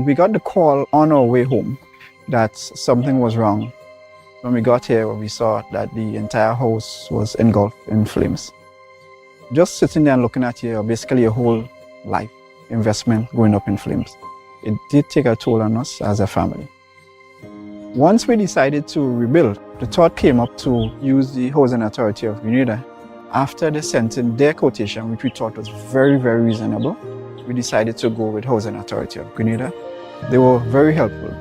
We got the call on our way home that something was wrong. When we got here, we saw that the entire house was engulfed in flames. Just sitting there and looking at basically your whole life investment going up in flames. It did take a toll on us as a family. Once we decided to rebuild, the thought came up to use the Housing Authority of Grenada. After they sent in their quotation, which we thought was very, very reasonable, we decided to go with Housing Authority of Grenada. They were very helpful.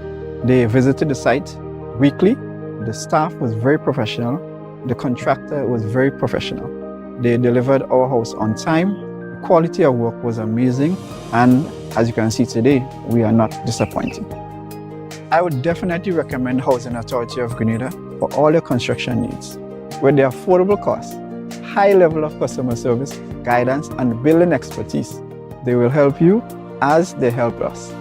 They visited the site weekly. The staff was very professional. The contractor was very professional. They delivered our house on time. The quality of work was amazing. And as you can see today, we are not disappointed. I would definitely recommend Housing Authority of Grenada for all your construction needs. With their affordable costs, high level of customer service, guidance, and building expertise, they will help you as they help us.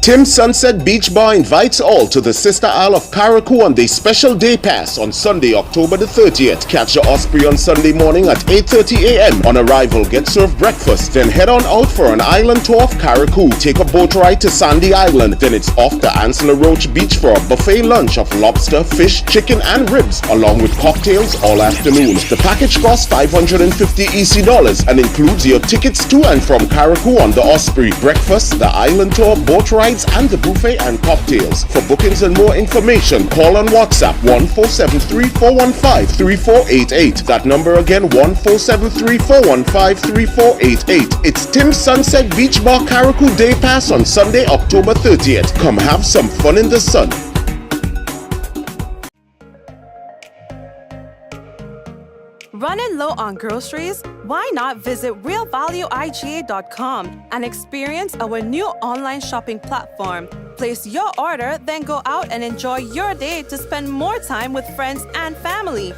Tim Sunset Beach Bar invites all to the Sister Isle of Carriacou on their special day pass on Sunday, October the 30th. Catch the Osprey on Sunday morning at 8:30 a.m. On arrival, get served breakfast, then head on out for an island tour of Carriacou. Take a boat ride to Sandy Island, then it's off to Ansel Roach Beach for a buffet lunch of lobster, fish, chicken and ribs, along with cocktails all afternoon. The package costs $550 EC and includes your tickets to and from Carriacou on the Osprey, breakfast, the island tour, boat ride, and the buffet and cocktails. For bookings and more information, call on WhatsApp 14734153488. That number again, 14734153488. It's Tim Sunset Beach Bar Carriacou Day Pass on Sunday, October 30th. Come have some fun in the sun. Running low on groceries? Why not visit realvalueiga.com and experience our new online shopping platform. Place your order, then go out and enjoy your day to spend more time with friends and family.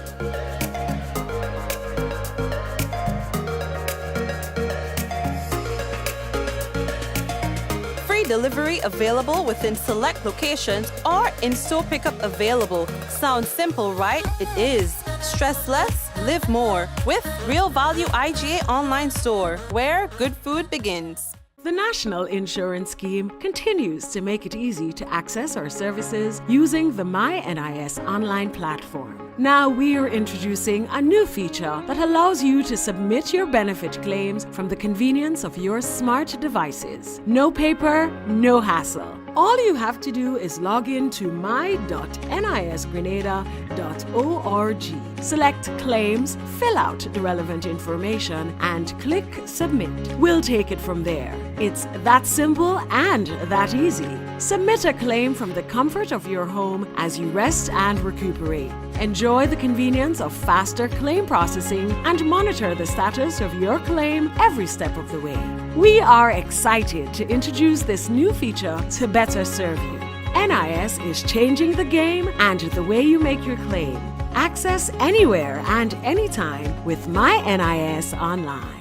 Free delivery available within select locations or in-store pickup available. Sounds simple, right? It is. Stress less, live more with Real Value IGA online store, where good food begins. The National Insurance Scheme continues to make it easy to access our services using the MyNIS online platform. Now we're introducing a new feature that allows you to submit your benefit claims from the convenience of your smart devices. No paper, no hassle. All you have to do is log in to my.nisgrenada.org. Select Claims, fill out the relevant information, and click Submit. We'll take it from there. It's that simple and that easy. Submit a claim from the comfort of your home as you rest and recuperate. Enjoy the convenience of faster claim processing and monitor the status of your claim every step of the way. We are excited to introduce this new feature to better serve you. NIS is changing the game and the way you make your claim. Access anywhere and anytime with MyNIS Online.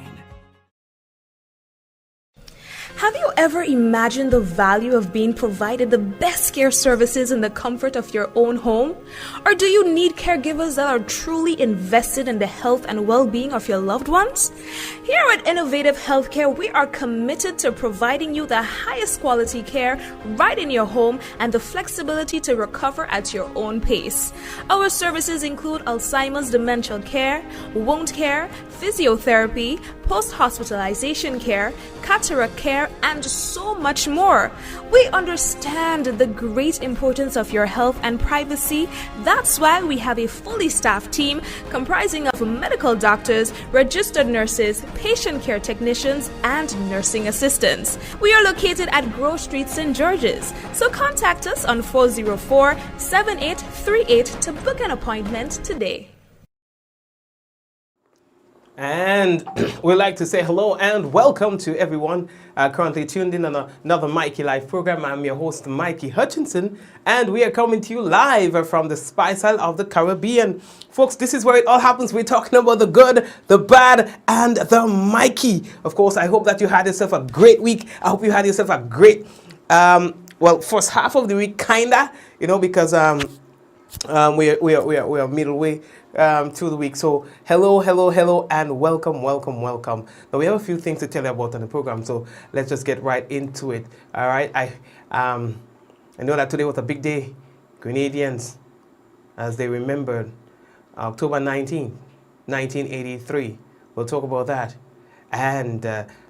Have you ever ever imagined the value of being provided the best care services in the comfort of your own home? Or do you need caregivers that are truly invested in the health and well-being of your loved ones? Here at Innovative Healthcare, we are committed to providing you the highest quality care right in your home and the flexibility to recover at your own pace. Our services include Alzheimer's dementia care, wound care, physiotherapy, post-hospitalization care, cataract care, and so much more. We understand the great importance of your health and privacy. That's why we have a fully staffed team comprising of medical doctors, registered nurses, patient care technicians, and nursing assistants. We are located at Grove Street, St. George's. So contact us on 404-7838 to book an appointment today. And we'd like to say hello and welcome to everyone currently tuned in on another Mikey Live program. I'm your host, Mikey Hutchinson, and we are coming to you live from the Spice Isle of the Caribbean. Folks, this is where it all happens. We're talking about the good, the bad, and the Mikey. Of course, I hope that you had yourself a great week. I hope you had yourself a great, first half of the week, kinda, because we are middle way through the week. So hello, and welcome. Now we have a few things to tell you about on the program, so let's just get right into it. All right, I know that today was a big day. Grenadians, as they remembered October 19, 1983. We'll talk about that. And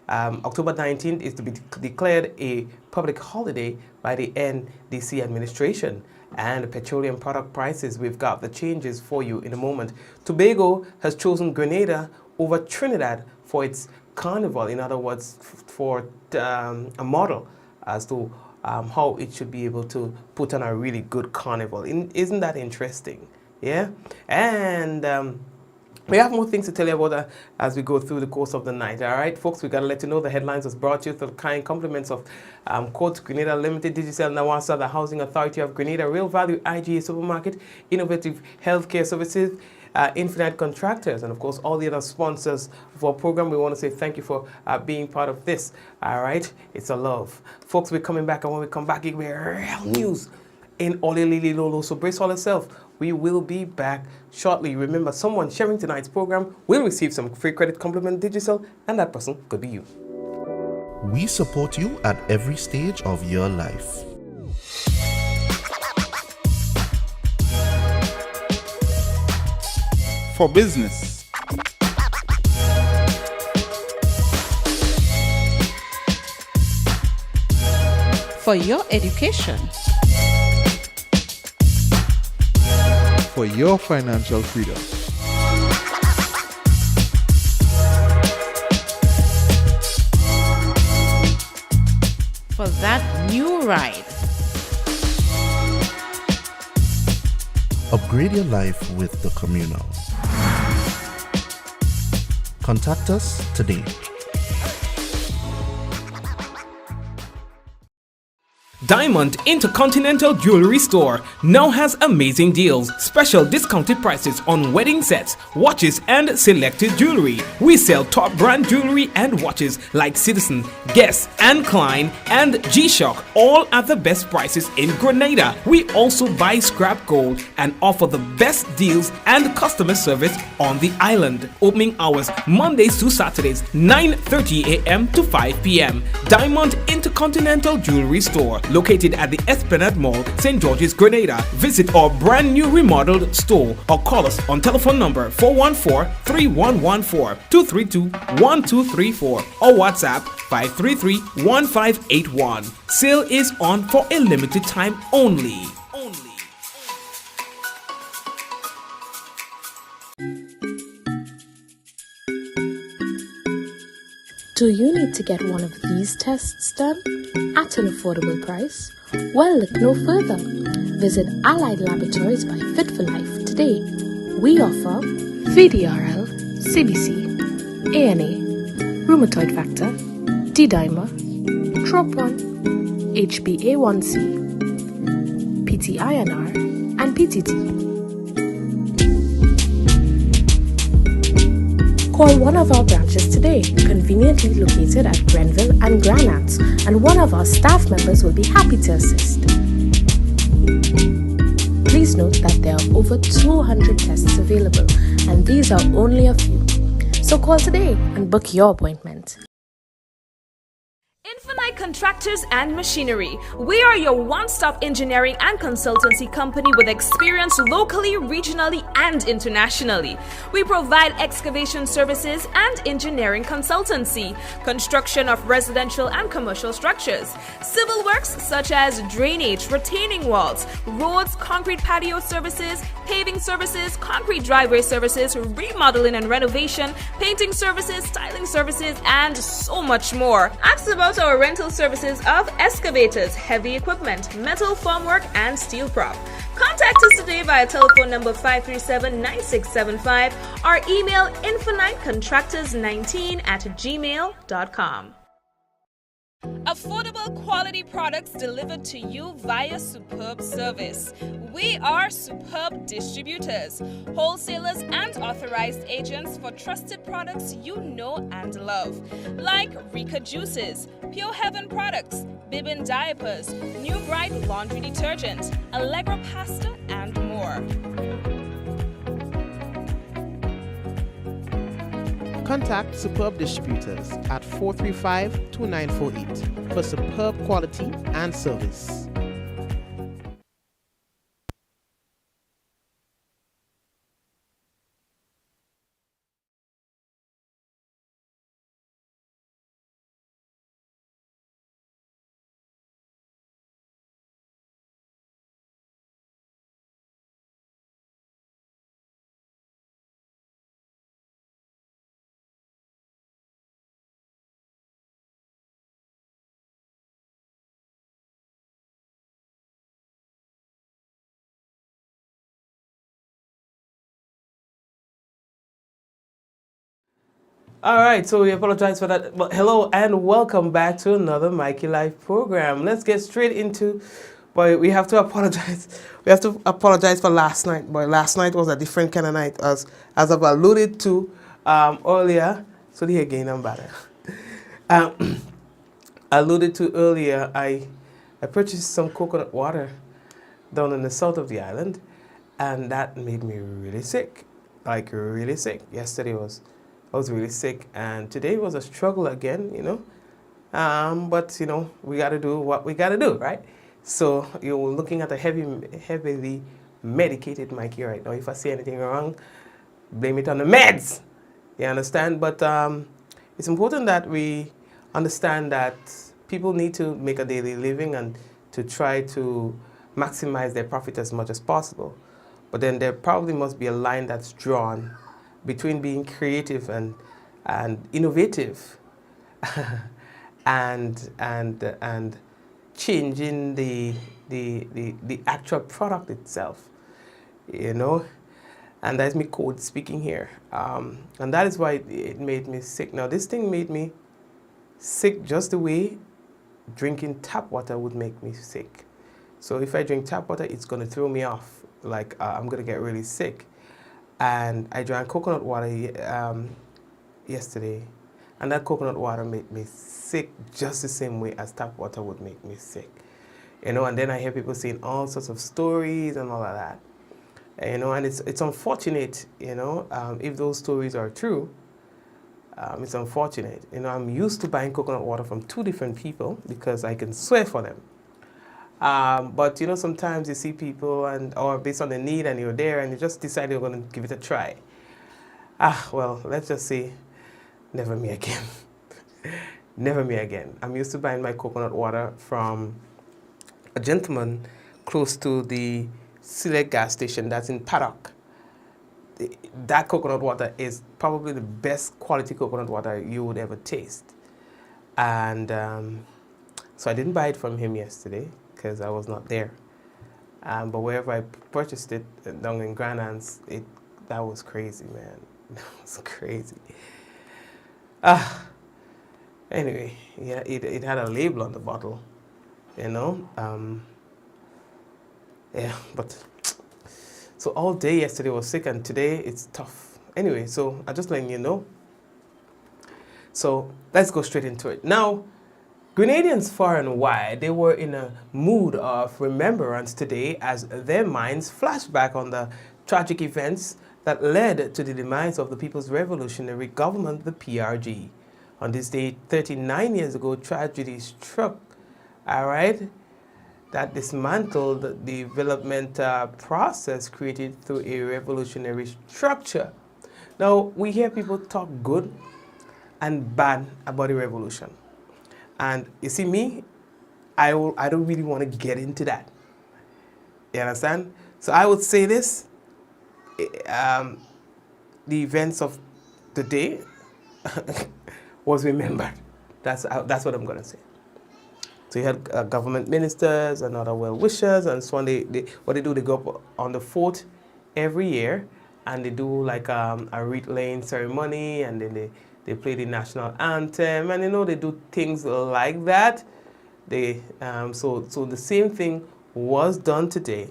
October 19th is to be declared a public holiday by the NDC administration. And petroleum product prices, we've got the changes for you in a moment. Tobago has chosen Grenada over Trinidad for its Carnival. In other words, for a model as to how it should be able to put on a really good carnival. Isn't that interesting? Yeah? And we have more things to tell you about as we go through the course of the night. All right, folks, we got to let you know the headlines was brought to you through the kind compliments of Quote Grenada Limited, Digicel Nawasa, the Housing Authority of Grenada, Real Value IGA Supermarket, Innovative Healthcare Services, Infinite Contractors, and of course all the other sponsors of our program. We want to say thank you for being part of this. All right, it's a love. Folks, we're coming back, and when we come back, it'll be real news in Olelili Lolo. So brace all yourself. We will be back shortly. Remember, someone sharing tonight's program will receive some free credit compliment Digicel, and that person could be you. We support you at every stage of your life. For business, For your education, for your financial freedom. for that new ride. Upgrade your life with the Communal. Contact us today. Diamond Intercontinental Jewelry Store now has amazing deals, special discounted prices on wedding sets, watches, and selected jewelry. We sell top brand jewelry and watches like Citizen, Guess, and Klein, and G-Shock, all at the best prices in Grenada. We also buy scrap gold and offer the best deals and customer service on the island. Opening hours Mondays to Saturdays, 9:30 a.m. to 5 p.m. Diamond Intercontinental Jewelry Store, located at the Esplanade Mall, St. George's, Grenada. Visit our brand new remodeled store or call us on telephone number 414-3114, 232-1234 or WhatsApp 533-1581. Sale is on for a limited time only. Do you need to get one of these tests done at an affordable price? Well, look no further. Visit Allied Laboratories by Fit for Life today. We offer VDRL, CBC, ANA, rheumatoid factor, D-dimer, TROP1, HbA1c, PT-INR, and PTT. Call one of our branches today, conveniently located at Grenville and Granads, and one of our staff members will be happy to assist. Please note that there are over 200 tests available, and these are only a few. So call today and book your appointment. Infinite Contractors and Machinery. We are your one-stop engineering and consultancy company with experience locally, regionally, and internationally. We provide excavation services and engineering consultancy, construction of residential and commercial structures, civil works such as drainage, retaining walls, roads, concrete patio services, paving services, concrete driveway services, remodeling and renovation, painting services, styling services, and so much more. Ask about our rental services of excavators, heavy equipment, metal formwork, and steel prop. Contact us today via telephone number 537-9675 or email infinitecontractors19@gmail.com. Affordable quality products delivered to you via superb service. We are Superb Distributors, wholesalers and authorized agents for trusted products you know and love, like Rika Juices, Pure Heaven products, Bibbin diapers, New Bright laundry detergent, Allegra pasta, and more. Contact Superb Distributors at 435-2948 for superb quality and service. All right, so we apologize for that. Well, hello and welcome back to another Mikey Life program. Let's get straight into, boy, we have to apologize. We have to apologize for last night. Boy, last night was a different kind of night, as I've alluded to earlier. So here again, I'm better. Alluded to earlier, I purchased some coconut water down in the south of the island, and that made me really sick, like really sick. Yesterday I was really sick, and today was a struggle again, you know. But you know, we got to do what we got to do, right? So you're looking at a heavily medicated Mikey right now. If I say anything wrong, blame it on the meds. You understand? But it's important that we understand that people need to make a daily living and to try to maximize their profit as much as possible. But then there probably must be a line that's drawn between being creative and innovative and changing the actual product itself, you know. And that's me code speaking here, and that is why it made me sick. Now this thing made me sick just the way drinking tap water would make me sick. So if I drink tap water, it's going to throw me off, like I'm going to get really sick. And I drank coconut water yesterday, and that coconut water made me sick just the same way as tap water would make me sick. You know, and then I hear people saying all sorts of stories and all of that. You know, and it's unfortunate, you know, if those stories are true. It's unfortunate. You know, I'm used to buying coconut water from two different people because I can swear for them. But you know, sometimes you see people or based on the need, and you're there and you just decide you're going to give it a try. Well, let's just say, never me again. Never me again. I'm used to buying my coconut water from a gentleman close to the Select gas station that's in Paddock. That coconut water is probably the best quality coconut water you would ever taste. And so I didn't buy it from him yesterday because I was not there. But wherever I purchased it, down in Grenadians, that was crazy, man. That was crazy. Anyway, yeah, it had a label on the bottle, you know. Yeah, but so all day yesterday was sick, and today it's tough. Anyway, so I'm just letting you know So let's go straight into it. Now, Grenadians far and wide, they were in a mood of remembrance today as their minds flashed back on the tragic events that led to the demise of the People's Revolutionary Government, the PRG. On this day, 39 years ago, tragedy struck, all right, that dismantled the development process created through a revolutionary structure. Now, we hear people talk good and bad about the revolution. And you see me, I don't really want to get into that. You understand? So I would say this, the events of the day was remembered. That's what I'm going to say. So you had government ministers and other well-wishers, and so on. What they do, they go up on the fort every year, and they do like a wreath laying ceremony, and then they play the national anthem, and they do things like that. So the same thing was done today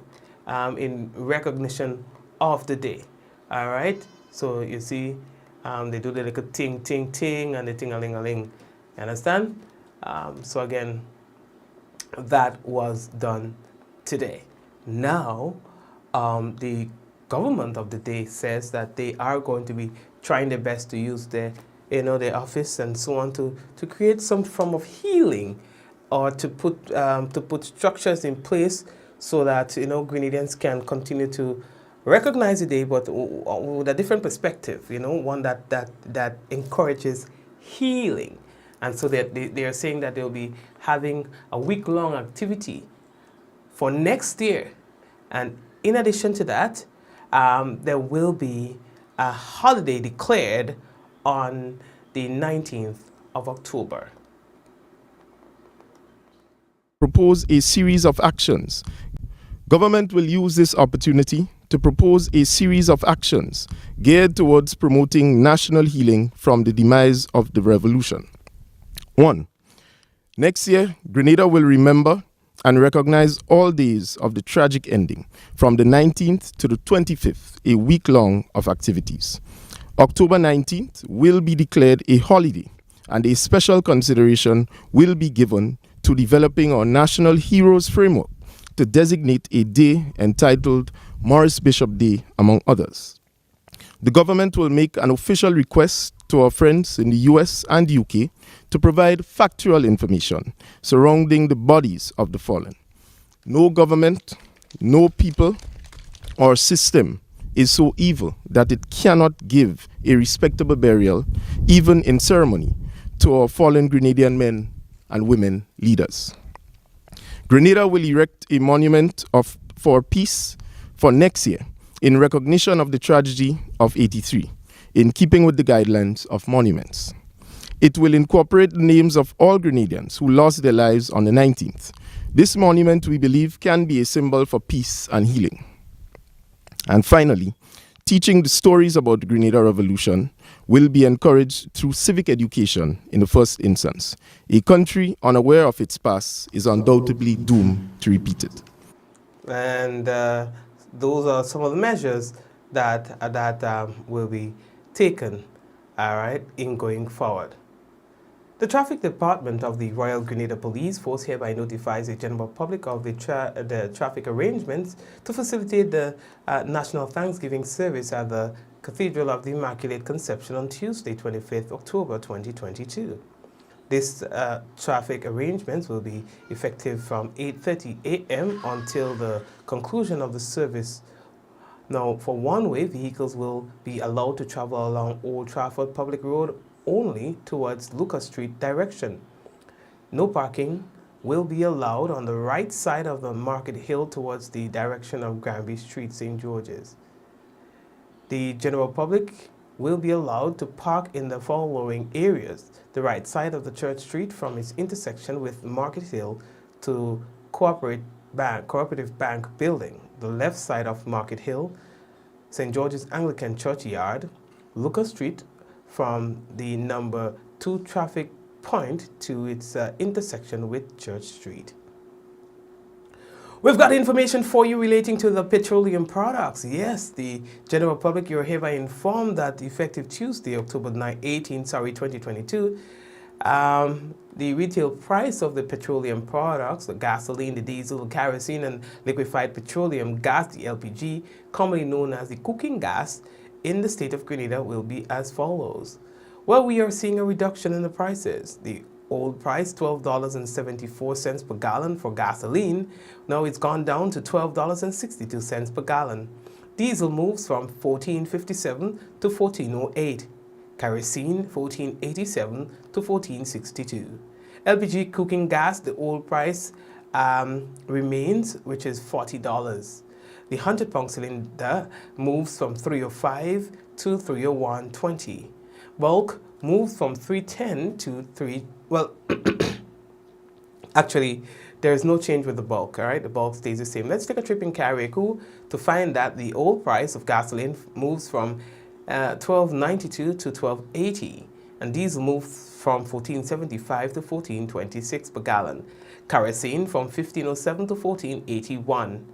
in recognition of the day. All right. So you see, they do the little ting ting ting and the ting-a-ling-a-ling. You understand? So again, that was done today. Now, the government of the day says that they are going to be trying their best to use their office and so on to create some form of healing, or to put structures in place so that Grenadians can continue to recognize the day, but with a different perspective. One that encourages healing. And so they are saying that they'll be having a week-long activity for next year. And in addition to that, there will be a holiday declared on the 19th of October. Propose a series of actions. Government will use this opportunity to propose a series of actions geared towards promoting national healing from the demise of the revolution. 1. Next year, Grenada will remember and recognize all days of the tragic ending, from the 19th to the 25th, a week-long of activities. October 19th will be declared a holiday, and a special consideration will be given to developing our National Heroes Framework to designate a day entitled Maurice Bishop Day, among others. The government will make an official request to our friends in the US and UK to provide factual information surrounding the bodies of the fallen. No government, no people, or system is so evil that it cannot give a respectable burial, even in ceremony, to our fallen Grenadian men and women leaders. Grenada will erect a monument for peace for next year in recognition of the tragedy of '83, in keeping with the guidelines of monuments. It will incorporate the names of all Grenadians who lost their lives on the 19th. This monument, we believe, can be a symbol for peace and healing. And finally, teaching the stories about the Grenada Revolution will be encouraged through civic education in the first instance. A country unaware of its past is undoubtedly doomed to repeat it. And those are some of the measures that will be taken, all right, in going forward. The Traffic Department of the Royal Grenada Police Force hereby notifies the general public of the traffic arrangements to facilitate the National Thanksgiving service at the Cathedral of the Immaculate Conception on Tuesday, 25th October 2022. This traffic arrangements will be effective from 8:30 a.m. until the conclusion of the service. Now, for one-way, vehicles will be allowed to travel along Old Trafford Public Road only towards Lucas Street direction. No parking will be allowed on the right side of the Market Hill towards the direction of Granby Street, St. George's. The general public will be allowed to park in the following areas: the right side of the Church Street from its intersection with Market Hill to Cooperative Bank Building, the left side of Market Hill, St. George's Anglican Churchyard, Lucas Street from the number 2 traffic point to its intersection with Church Street. We've got information for you relating to the petroleum products. Yes, the general public, you're hereby informed that effective Tuesday, October 18, 2022, the retail price of the petroleum products, the gasoline, the diesel, the kerosene, and liquefied petroleum gas, the LPG, commonly known as the cooking gas, in the state of Grenada will be as follows. Well, we are seeing a reduction in the prices. The old price, $12.74 per gallon for gasoline. Now it's gone down to $12.62 per gallon. Diesel moves from $14.57 to $14.08. Kerosene, $14.87 to $14.62. LPG cooking gas, the old price remains, which is $40. The 100-pound cylinder moves from $305 to $301.20. Bulk moves from $310 to actually, there is no change with the bulk, all right? The bulk stays the same. Let's take a trip in Carriacou to find that the old price of gasoline moves from $12.92 to $12.80, and diesel moves from $14.75 to $14.26 per gallon. Kerosene from $15.07 to $14.81.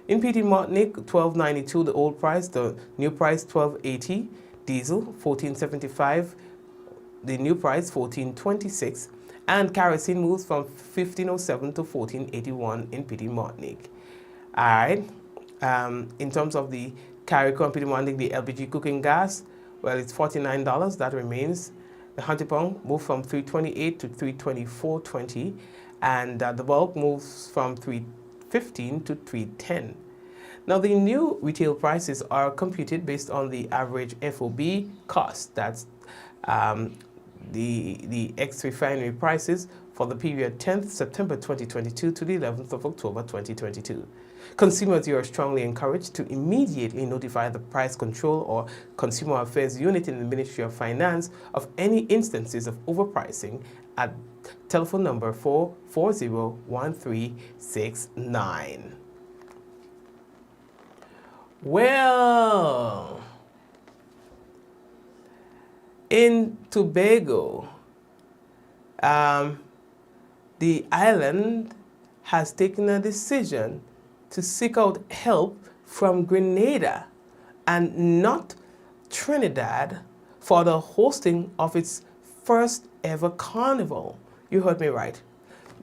In PT Martinique, $12.92 the old price, the new price $12.80. Diesel $14.75, the new price $14.26, and kerosene moves from $15.07 to $14.81 in PT Martinique. All right. In terms of the Carriacou and PT Martinique, the LPG cooking gas, well, it's $49. That remains. The 100-pound moved from $328 to $324.20, and the bulk moves from $315 to $310. Now, the new retail prices are computed based on the average FOB cost. That's the ex-refinery prices for the period 10th September 2022 to the 11th of October 2022. Consumers, you are strongly encouraged to immediately notify the Price Control or Consumer Affairs Unit in the Ministry of Finance of any instances of overpricing at telephone number 4401369. Well, in Tobago, the island has taken a decision to seek out help from Grenada and not Trinidad for the hosting of its first ever carnival. You heard me right.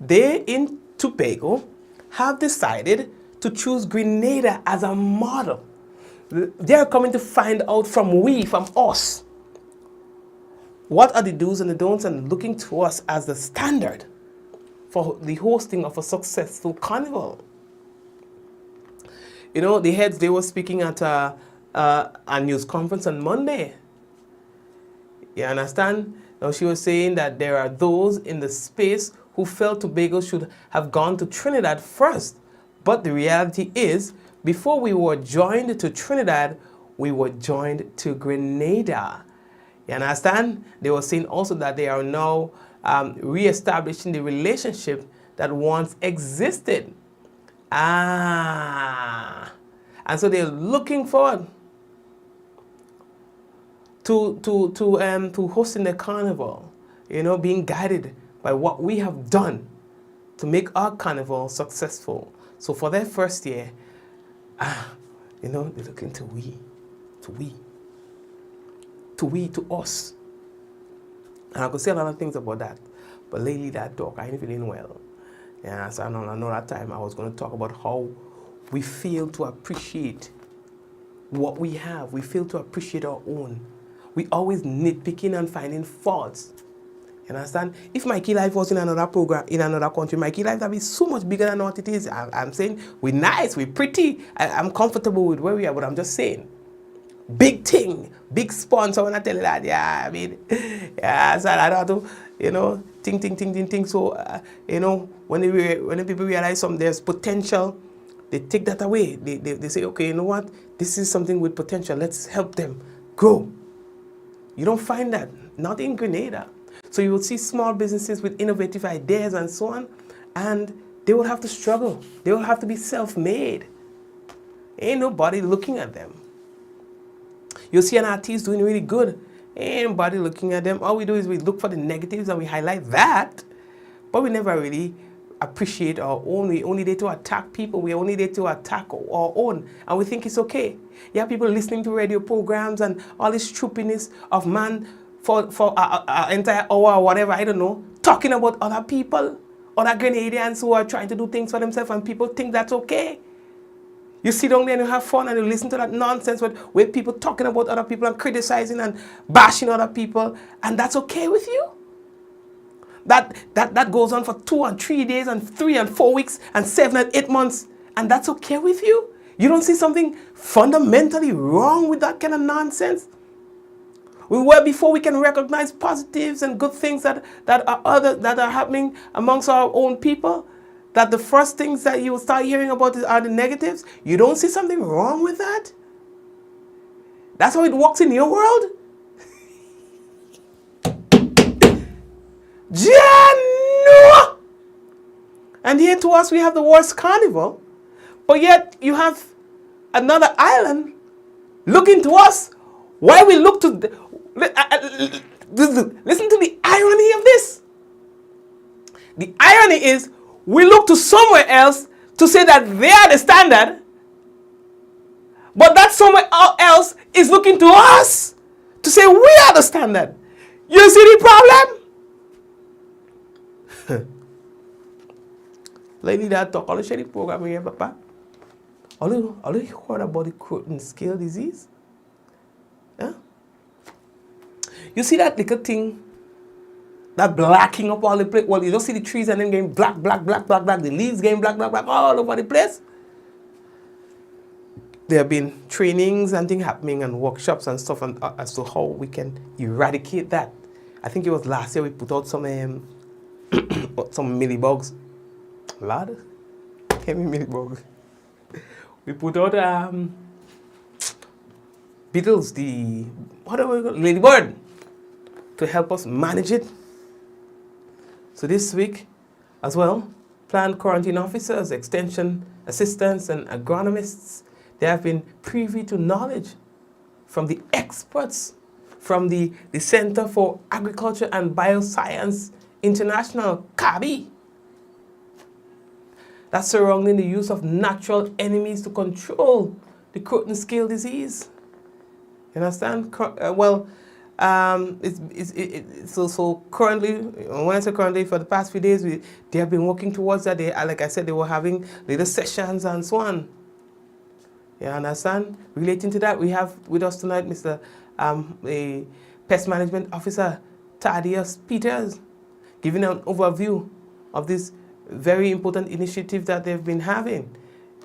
They in Tobago have decided to choose Grenada as a model. They're coming to find out from us, what are the do's and the don'ts, and looking to us as the standard for the hosting of a successful carnival. You know, the heads, they were speaking at a news conference on Monday. You understand? Now, she was saying that there are those in the space who felt Tobago should have gone to Trinidad first. But the reality is, before we were joined to Trinidad, we were joined to Grenada. You understand? They were saying also that they are now re-establishing the relationship that once existed. And so they're looking forward to hosting the carnival, you know, being guided by what we have done to make our carnival successful. So for their first year, you know, they're looking to us. And I could say a lot of things about that, but lately that talk, I ain't feeling well. Yeah, so I know that time I was going to talk about how we fail to appreciate what we have. We fail to appreciate our own. We always nitpicking and finding faults. You understand? If Mikey Life was in another program, in another country, Mikey Life would be so much bigger than what it is. I'm saying we're nice, we're pretty. I'm comfortable with where we are, but I'm just saying. Big thing, big sponsor, when I tell you that, yeah, I mean, yeah, so I don't have to, you know, think. So, you know, when people realize there's potential, they take that away. They say, okay, you know what? This is something with potential. Let's help them grow. You don't find that, not in Grenada. So you will see small businesses with innovative ideas and so on, and they will have to struggle. They will have to be self-made. Ain't nobody looking at them. You'll see an artist doing really good. Ain't nobody looking at them. All we do is we look for the negatives and we highlight that, but we never really appreciate our own. We're only there to attack people. We're only there to attack our own. And we think it's okay. You have people listening to radio programs and all this troopiness of man for an entire hour or whatever, I don't know, talking about other people, other Grenadians who are trying to do things for themselves, and people think that's okay. You sit down there and you have fun and you listen to that nonsense with people talking about other people and criticizing and bashing other people, and that's okay with you? That goes on for 2 and 3 days and 3 and 4 weeks and 7 and 8 months, and that's okay with you? You don't see something fundamentally wrong with that kind of nonsense? Where before we can recognize positives and good things that are happening amongst our own people, that the first things that you will start hearing about are the negatives. You don't see something wrong with that? That's how it works in your world? Janua! And here to us we have the worst carnival, but yet you have another island looking to us while we look to... Listen to the irony of this. The irony is we look to somewhere else to say that they are the standard, but that somewhere else is looking to us to say we are the standard. You see the problem? Lady that talk all the shady program here, Papa. All you heard about the Croton scale disease? Yeah? You see that little thing, that blacking up all the place? Well, you don't see the trees and them getting black, the leaves getting black all over the place. There have been trainings and things happening and workshops and stuff as to how we can eradicate that. I think it was last year we put out some millibugs. Lad, give me millibug. We put out beetles, ladybird, to help us manage it. So this week, as well, plant quarantine officers, extension assistants, and agronomists, they have been privy to knowledge from the experts from the Center for Agriculture and Bioscience International, CABI, that's surrounding the use of natural enemies to control the Croton scale disease. You understand? So currently, when I say currently, for the past few days, they have been working towards that. They, like I said, they were having little sessions and so on. You understand? Relating to that, we have with us tonight Mr. A Pest Management Officer, Thaddeus Peters, giving an overview of this very important initiative that they've been having.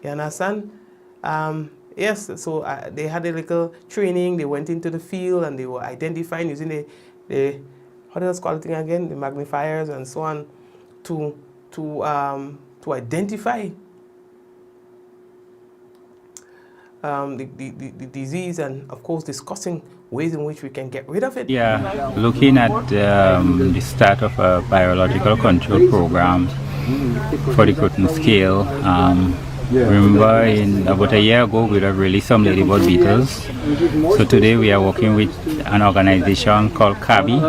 You understand? Yes, so they had a little training. They went into the field and they were identifying using the how do you call it again? The magnifiers and so on to identify the disease, and of course discussing ways in which we can get rid of it. Yeah, looking at the start of a biological control program for the Croton scale. Remember, about a year ago, we have released some ladybird beetles. So today we are working with an organization called CABI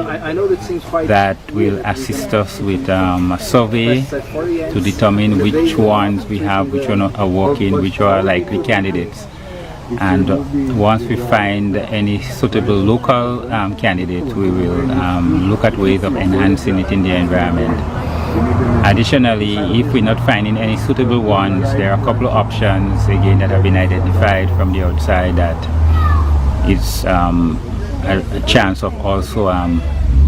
that will assist us with a survey to determine which ones we have, which are working, which are likely candidates. And once we find any suitable local candidate, we will look at ways of enhancing it in the environment. Additionally, if we're not finding any suitable ones, there are a couple of options again that have been identified from the outside that it's a chance of also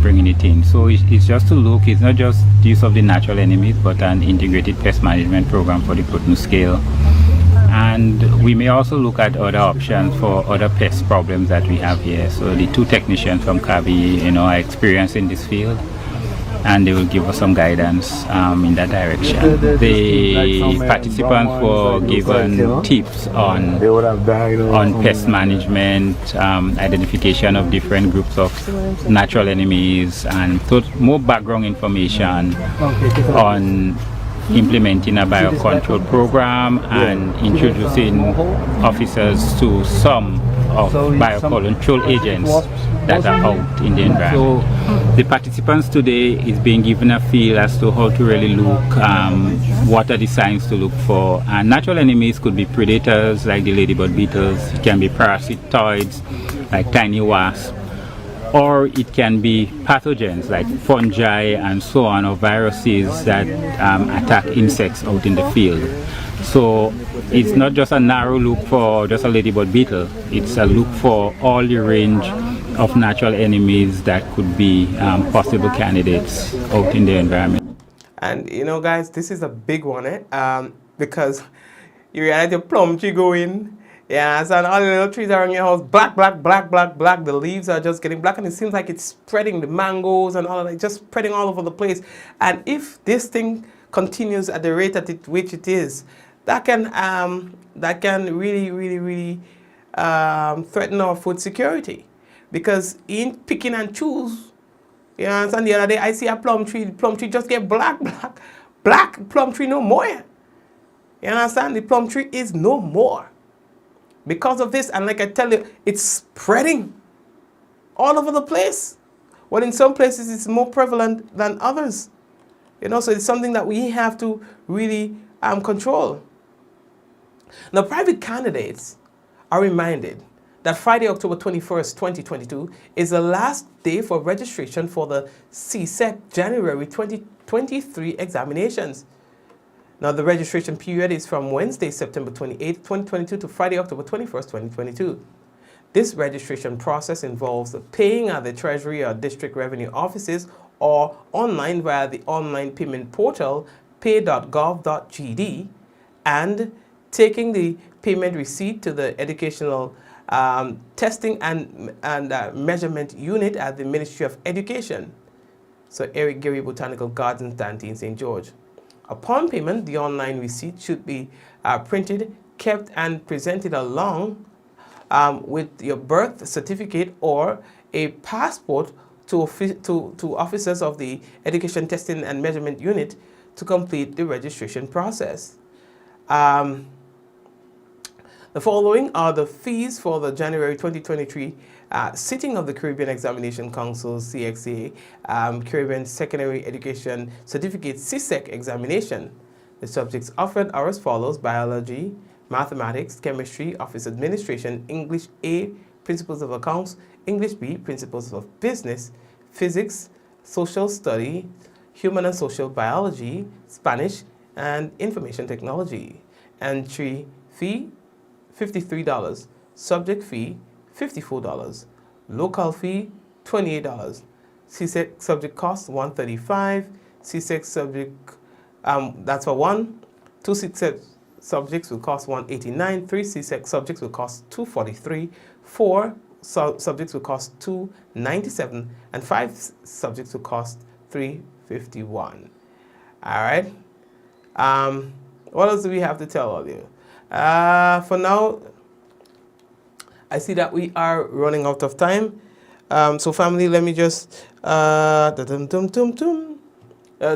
bringing it in. So it's just to look, it's not just the use of the natural enemies, but an integrated pest management program for the Croton scale. And we may also look at other options for other pest problems that we have here. So the two technicians from CABI, are experienced in this field, and they will give us some guidance in that direction. The participants were given tips on pest management, identification of different groups of natural enemies, and so more background information on implementing a biocontrol program and introducing officers to some of biocontrol agents that are out in the environment. The participants today is being given a feel as to how to really look, what are the signs to look for. And natural enemies could be predators like the ladybird beetles, it can be parasitoids like tiny wasps, or it can be pathogens like fungi and so on, or viruses that attack insects out in the field. So it's not just a narrow look for just a ladybird beetle, it's a look for all the range of natural enemies that could be possible candidates out in the environment. And you know, guys, this is a big one, because you realize the plum tree going, yeah, so all the little trees around your house, black, black, black, black, black. The leaves are just getting black, and it seems like it's spreading, the mangoes and all of that, just spreading all over the place. And if this thing continues at the rate at which it is, that can really, really, really threaten our food security. Because in picking and choose, you know, and the other day I see a plum tree, the plum tree just get black, black, black, plum tree no more. You understand? The plum tree is no more. Because of this, and like I tell you, it's spreading all over the place. Well, in some places it's more prevalent than others. You know, so it's something that we have to really control. Now, private candidates are reminded that Friday, October 21st, 2022 is the last day for registration for the CSEC January 2023 examinations. Now, the registration period is from Wednesday, September 28th, 2022 to Friday, October 21st, 2022. This registration process involves paying at the Treasury or District Revenue Offices or online via the online payment portal pay.gov.gd and taking the payment receipt to the Educational Testing and Measurement Unit at the Ministry of Education. So Eric Gary Botanical Gardens, Dante in St. George. Upon payment, the online receipt should be printed, kept, and presented along with your birth certificate or a passport to officers of the Education Testing and Measurement Unit to complete the registration process. The following are the fees for the January 2023 sitting of the Caribbean Examination Council, CXA, Caribbean Secondary Education Certificate, CSEC examination. The subjects offered are as follows: biology, mathematics, chemistry, office administration, English A, principles of accounts, English B, principles of business, physics, social study, human and social biology, Spanish, and information technology. Entry fee, $53. Subject fee, $54. Local fee, $28. CSEC subject cost, $135. CSEC subject, that's for one. 2 CSEC subjects will cost $189. 3 CSEC subjects will cost $243. 4 subjects will cost $297. And 5 subjects will cost $351. All right. What else do we have to tell all you? For now, I see that we are running out of time. So family, let me just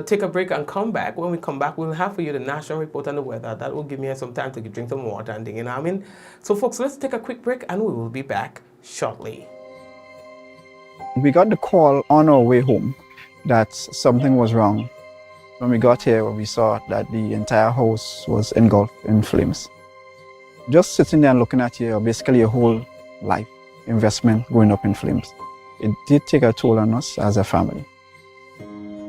take a break and come back. When we come back, we'll have for you the national report on the weather. That will give me some time to drink some water and thing, you know what I mean? So folks, let's take a quick break and we will be back shortly. We got the call on our way home that something was wrong. When we got here, we saw that the entire house was engulfed in flames. Just sitting there and looking at you, basically a whole life investment going up in flames. It did take a toll on us as a family.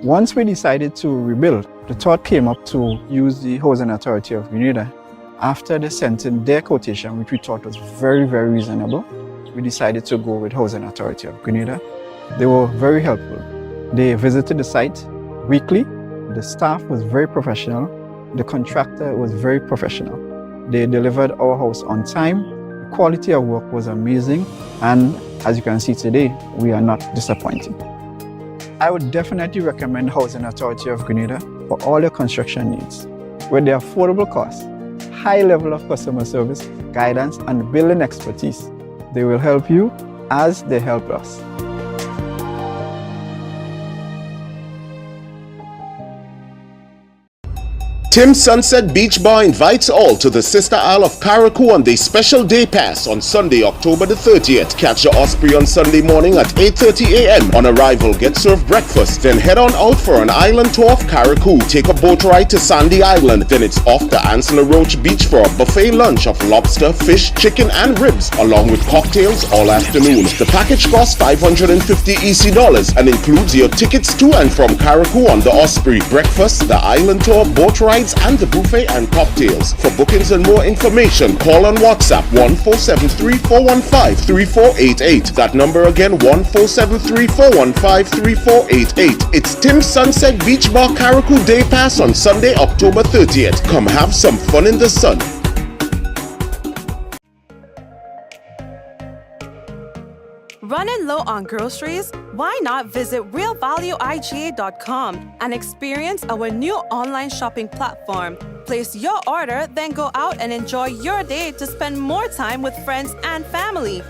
Once we decided to rebuild, the thought came up to use the Housing Authority of Grenada. After they sent in their quotation, which we thought was very, very reasonable, we decided to go with Housing Authority of Grenada. They were very helpful. They visited the site weekly. The staff was very professional. The contractor was very professional. They delivered our house on time. The quality of work was amazing. And as you can see today, we are not disappointed. I would definitely recommend Housing Authority of Grenada for all your construction needs. With their affordable costs, high level of customer service, guidance, and building expertise, they will help you as they help us. Tim Sunset Beach Bar invites all to the Sister Isle of Carriacou on the special day pass on Sunday, October the 30th. Catch the Osprey on Sunday morning at 8:30 a.m. On arrival, get served breakfast, then head on out for an island tour of Carriacou. Take a boat ride to Sandy Island, then it's off to Ansela Roach Beach for a buffet lunch of lobster, fish, chicken and ribs, along with cocktails all afternoon. The package costs $550 EC and includes your tickets to and from Carriacou on the Osprey, breakfast, the island tour, boat ride, and the buffet and cocktails. For bookings and more information, call on WhatsApp 1473-415-3488. That number again, 1473-415-3488. It's Tim Sunset Beach Bar Carriacou Day Pass on Sunday, October 30th. Come have some fun in the sun. Running low on groceries? Why not visit realvalueiga.com and experience our new online shopping platform? Place your order, then go out and enjoy your day to spend more time with friends and family.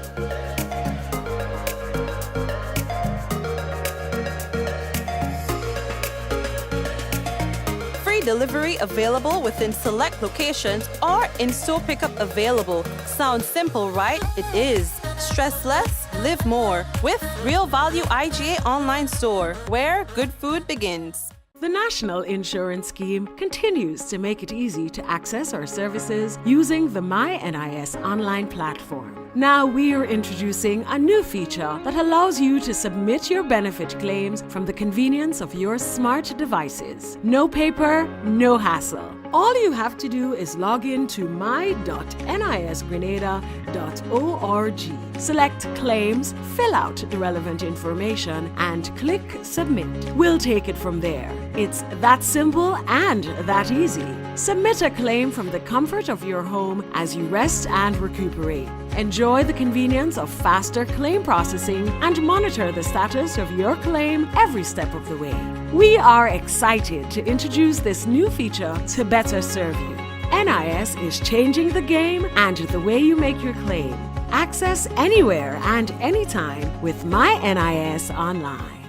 Free delivery available within select locations or in-store pickup available. Sounds simple, right? It is. Stress less, live more with Real Value IGA online store, where good food begins. The National Insurance Scheme continues to make it easy to access our services using the MyNIS online platform. Now we're introducing a new feature that allows you to submit your benefit claims from the convenience of your smart devices. No paper, no hassle. All you have to do is log in to my.nisgrenada.org. Select claims, fill out the relevant information, and click submit. We'll take it from there. It's that simple and that easy. Submit a claim from the comfort of your home as you rest and recuperate. Enjoy the convenience of faster claim processing and monitor the status of your claim every step of the way. We are excited to introduce this new feature to better serve you. NIS is changing the game and the way you make your claim. Access anywhere and anytime with MyNIS Online.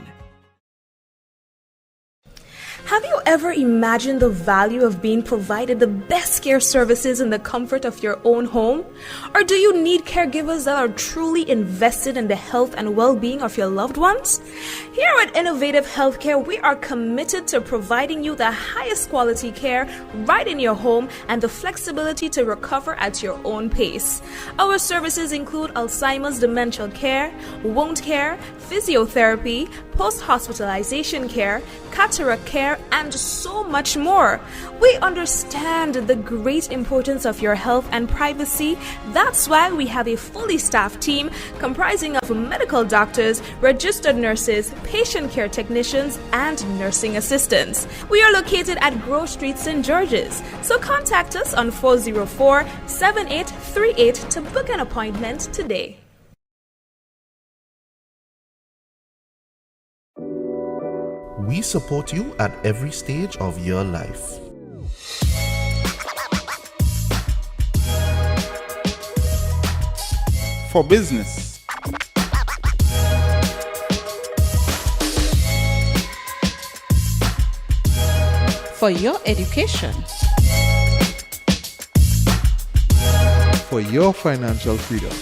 Have you ever imagined the value of being provided the best care services in the comfort of your own home? Or do you need caregivers that are truly invested in the health and well-being of your loved ones? Here at Innovative Healthcare, we are committed to providing you the highest quality care right in your home and the flexibility to recover at your own pace. Our services include Alzheimer's dementia care, wound care, physiotherapy, post-hospitalization care, cataract care, and so much more. We understand the great importance of your health and privacy. That's why we have a fully staffed team comprising of medical doctors, registered nurses, patient care technicians, and nursing assistants. We are located at Grove Street, St. George's. So contact us on 404-7838 to book an appointment today. We support you at every stage of your life. For business, for your education, for your financial freedom.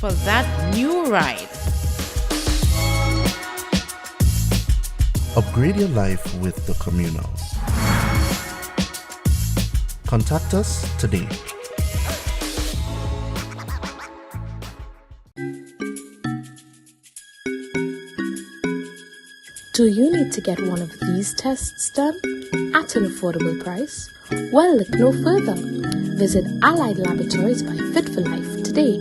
for that new ride. Upgrade your life with the Communal. Contact us today. Do you need to get one of these tests done at an affordable price? Well, look no further. Visit Allied Laboratories by Fit for Life today.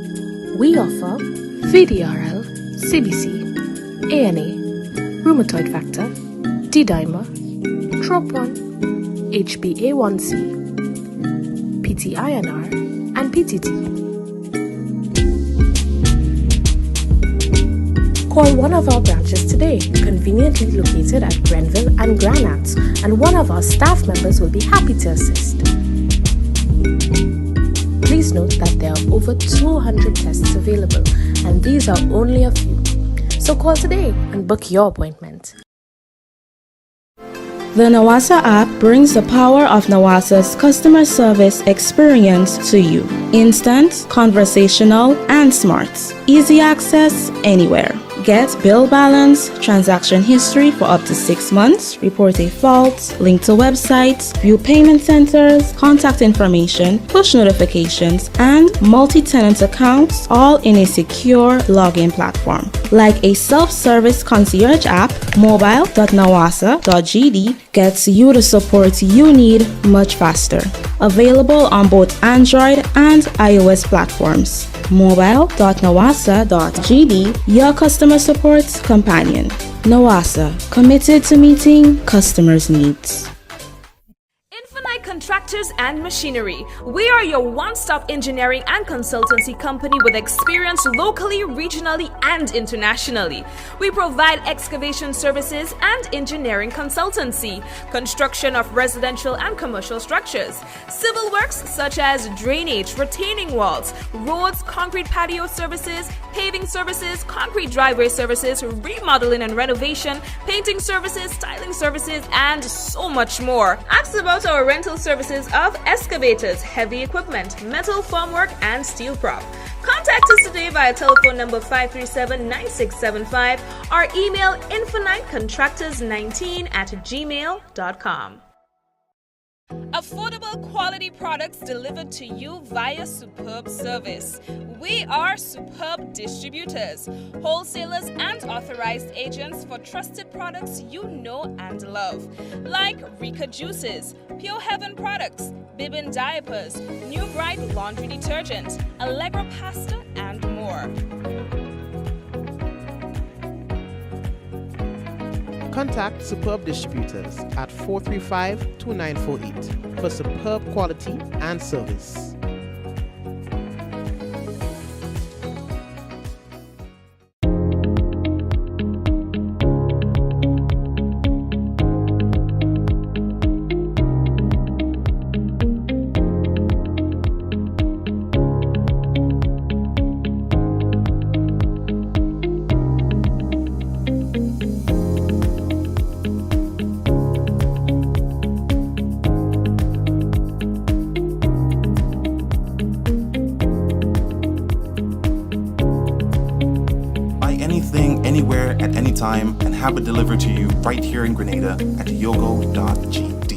We offer VDRL, CBC, ANA, rheumatoid factor, D-dimer, TROP1, HbA1c, PT-INR, and PTT. Call one of our branches today, conveniently located at Grenville and Granats, and one of our staff members will be happy to assist. Please note that there are over 200 tests available, and these are only a few. So call today and book your appointment. The Nawasa app brings the power of Nawasa's customer service experience to you. Instant, conversational, and smart. Easy access anywhere. Get bill balance, transaction history for up to 6 months, report a fault, link to websites, view payment centers, contact information, push notifications, and multi-tenant accounts, all in a secure login platform. Like a self-service concierge app, mobile.nawasa.gd gets you the support you need much faster. Available on both Android and iOS platforms. Mobile.nawasa.gd, your customer support companion. Nawasa, committed to meeting customers' needs. Contractors and Machinery. We are your one-stop engineering and consultancy company with experience locally, regionally, and internationally. We provide excavation services and engineering consultancy, construction of residential and commercial structures, civil works such as drainage, retaining walls, roads, concrete patio services, paving services, concrete driveway services, remodeling and renovation, painting services, styling services, and so much more. Ask about our rental services of excavators, heavy equipment, metal formwork, and steel prop. Contact us today via telephone number 537-9675 or email infinitecontractors19@gmail.com. Affordable quality products delivered to you via superb service. We are Superb Distributors, wholesalers and authorized agents for trusted products you know and love, like Rika Juices, Pure Heaven products, Bibbin diapers, New Bright laundry detergent, Allegra pasta, and more. Contact Superb Distributors at 435-2948 for superb quality and service. Anywhere at any time and have it delivered to you right here in Grenada at yogo.gd.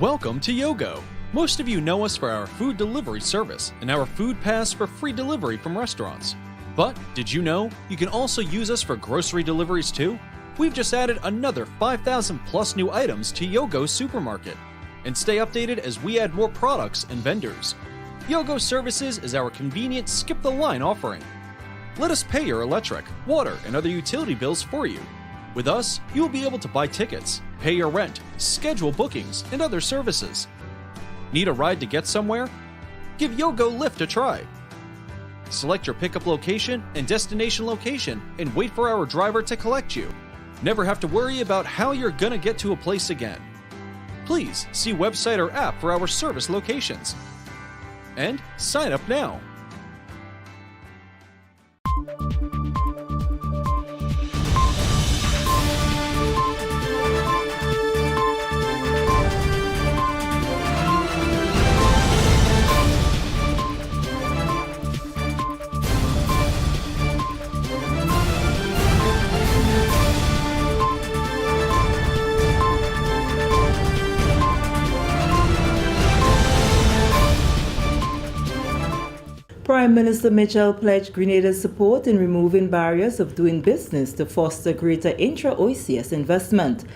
Welcome to Yogo. Most of you know us for our food delivery service and our food pass for free delivery from restaurants. But did you know you can also use us for grocery deliveries too? We've just added another 5,000 plus new items to Yogo Supermarket. And stay updated as we add more products and vendors. Yogo Services is our convenient skip the line offering. Let us pay your electric, water, and other utility bills for you. With us, you will be able to buy tickets, pay your rent, schedule bookings, and other services. Need a ride to get somewhere? Give Yogo Lyft a try. Select your pickup location and destination location and wait for our driver to collect you. Never have to worry about how you're gonna get to a place again. Please see website or app for our service locations. And sign up now. Prime Minister Mitchell pledged Grenada's support in removing barriers of doing business to foster greater intra-OCS investment.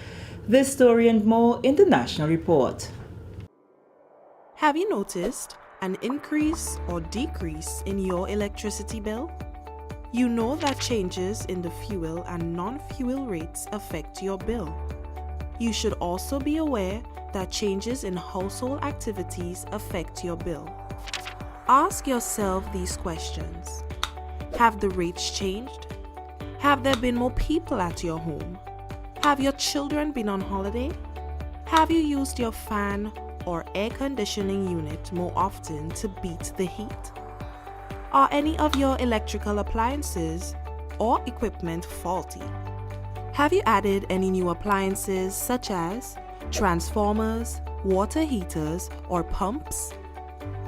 This story and more in the National Report. Have you noticed an increase or decrease in your electricity bill? You know that changes in the fuel and non-fuel rates affect your bill. You should also be aware that changes in household activities affect your bill. Ask yourself these questions. Have the rates changed? Have there been more people at your home? Have your children been on holiday? Have you used your fan or air conditioning unit more often to beat the heat? Are any of your electrical appliances or equipment faulty? Have you added any new appliances such as transformers, water heaters, or pumps?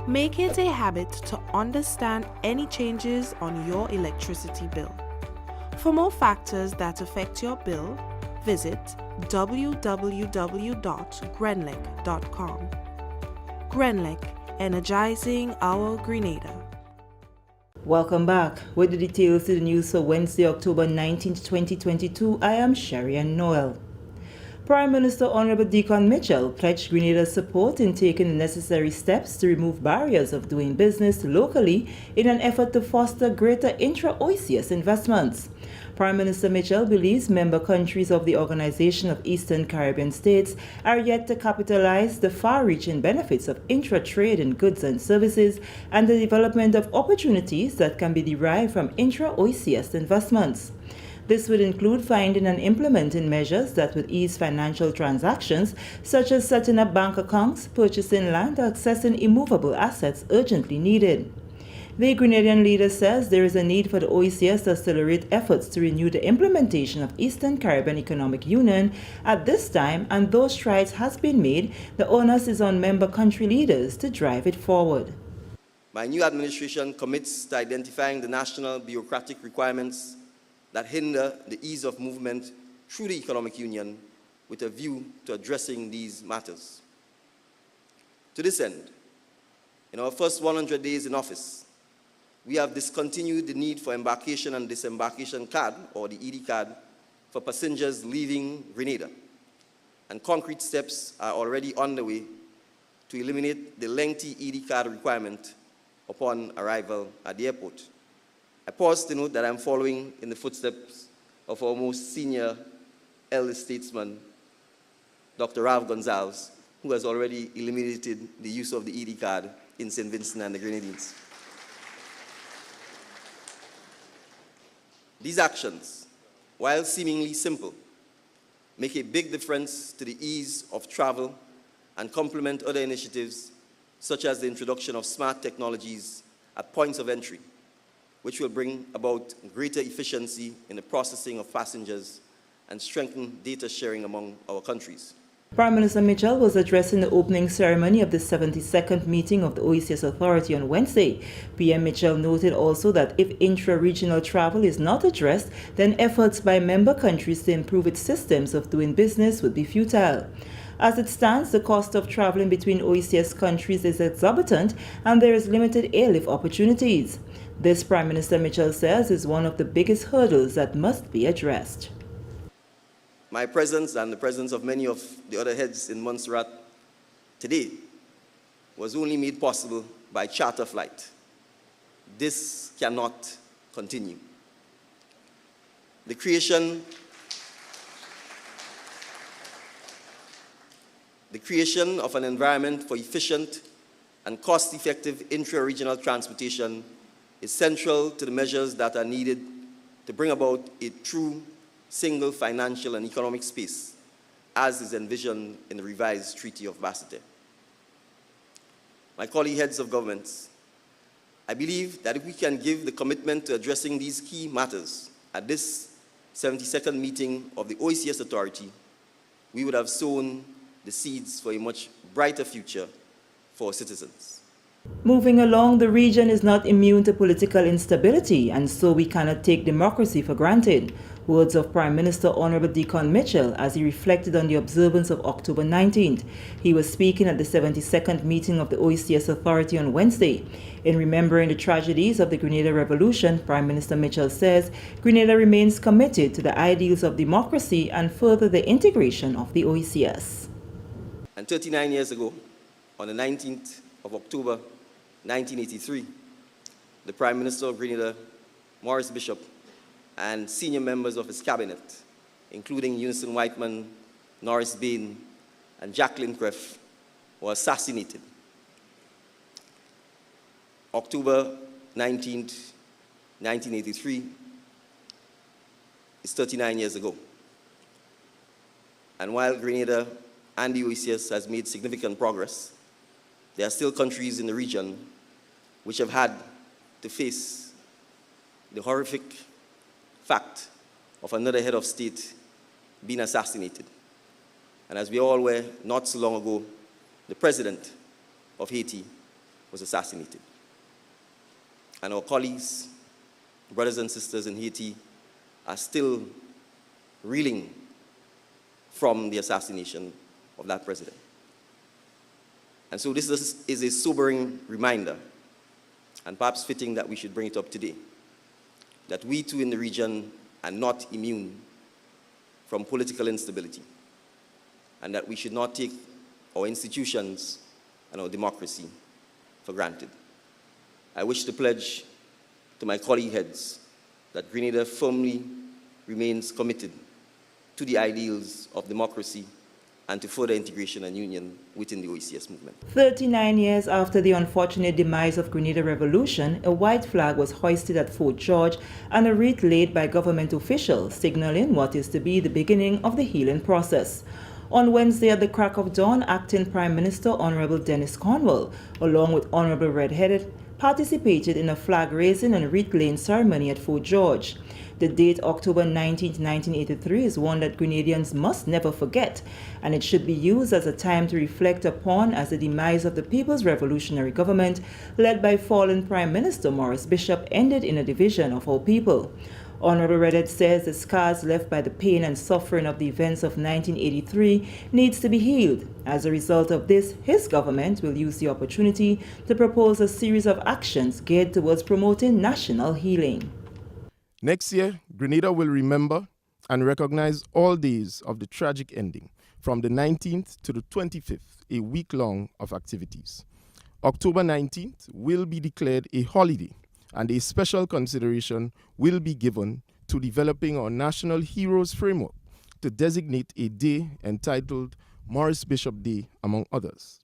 Make it a habit to understand any changes on your electricity bill. For more factors that affect your bill, visit www.grenlec.com. Grenlec, energizing our Grenada. Welcome back. With the details to the news for Wednesday, October 19, 2022, I am Shaneil. Prime Minister Honorable Deacon Mitchell pledged Grenada's support in taking the necessary steps to remove barriers of doing business locally in an effort to foster greater intra-OCS investments. Prime Minister Mitchell believes member countries of the Organization of Eastern Caribbean States are yet to capitalize the far-reaching benefits of intra-trade in goods and services and the development of opportunities that can be derived from intra-OCS investments. This would include finding and implementing measures that would ease financial transactions, such as setting up bank accounts, purchasing land, or accessing immovable assets urgently needed. The Grenadian leader says there is a need for the OECS to accelerate efforts to renew the implementation of Eastern Caribbean Economic Union at this time, and though strides has been made, the onus is on member country leaders to drive it forward. My new administration commits to identifying the national bureaucratic requirements that hinder the ease of movement through the economic union with a view to addressing these matters. To this end, in our first 100 days in office, we have discontinued the need for embarkation and disembarkation card, or the ED card, for passengers leaving Grenada, and concrete steps are already on the way to eliminate the lengthy ED card requirement upon arrival at the airport. I pause to note that I'm following in the footsteps of our most senior elder statesman, Dr. Rav Gonzalez, who has already eliminated the use of the ED card in St. Vincent and the Grenadines. These actions, while seemingly simple, make a big difference to the ease of travel and complement other initiatives such as the introduction of smart technologies at points of entry, which will bring about greater efficiency in the processing of passengers and strengthen data sharing among our countries. Prime Minister Mitchell was addressing the opening ceremony of the 72nd meeting of the OECS Authority on Wednesday. PM Mitchell noted also that if intra-regional travel is not addressed, then efforts by member countries to improve its systems of doing business would be futile. As it stands, the cost of traveling between OECS countries is exorbitant and there is limited airlift opportunities. This, Prime Minister Mitchell says, is one of the biggest hurdles that must be addressed. My presence and the presence of many of the other heads in Montserrat today was only made possible by charter flight. This cannot continue. The creation of an environment for efficient and cost-effective intra-regional transportation is central to the measures that are needed to bring about a true single financial and economic space, as is envisioned in the revised Treaty of Basseterre. My colleague heads of governments, I believe that if we can give the commitment to addressing these key matters at this 72nd meeting of the OECS Authority, we would have sown the seeds for a much brighter future for our citizens. Moving along, the region is not immune to political instability, and so we cannot take democracy for granted. Words of Prime Minister Honorable Deacon Mitchell as he reflected on the observance of October 19th. He was speaking at the 72nd meeting of the OECS Authority on Wednesday. In remembering the tragedies of the Grenada Revolution, Prime Minister Mitchell says Grenada remains committed to the ideals of democracy and further the integration of the OECS. And 39 years ago, on the 19th of October 1983, the Prime Minister of Grenada, Maurice Bishop, and senior members of his cabinet, including Unison Whiteman, Norris Bain, and Jacqueline Creff, were assassinated. October 19th, 1983 is 39 years ago. And while Grenada and the OECS has made significant progress, there are still countries in the region which have had to face the horrific fact of another head of state being assassinated. And as we all were, not so long ago, the president of Haiti was assassinated. And our colleagues, brothers and sisters in Haiti, are still reeling from the assassination of that president. And so this is a sobering reminder, and perhaps fitting that we should bring it up today, that we too in the region are not immune from political instability, and that we should not take our institutions and our democracy for granted. I wish to pledge to my colleague heads that Grenada firmly remains committed to the ideals of democracy and to further integration and union within the OECS movement. 39 years after the unfortunate demise of Grenada Revolution, a white flag was hoisted at Fort George and a wreath laid by government officials, signaling what is to be the beginning of the healing process. On Wednesday at the crack of dawn, Acting Prime Minister Honorable Dennis Cornwall, along with Honorable Red-Headed, participated in a flag-raising and wreath-laying ceremony at Fort George. The date October 19, 1983 is one that Grenadians must never forget, and it should be used as a time to reflect upon as the demise of the People's Revolutionary Government, led by fallen Prime Minister Maurice Bishop, ended in a division of our people. Honorable Reddit says the scars left by the pain and suffering of the events of 1983 needs to be healed. As a result of this, his government will use the opportunity to propose a series of actions geared towards promoting national healing. Next year, Grenada will remember and recognize all days of the tragic ending, from the 19th to the 25th, a week long of activities. October 19th will be declared a holiday, and a special consideration will be given to developing our National Heroes Framework to designate a day entitled Maurice Bishop Day, among others.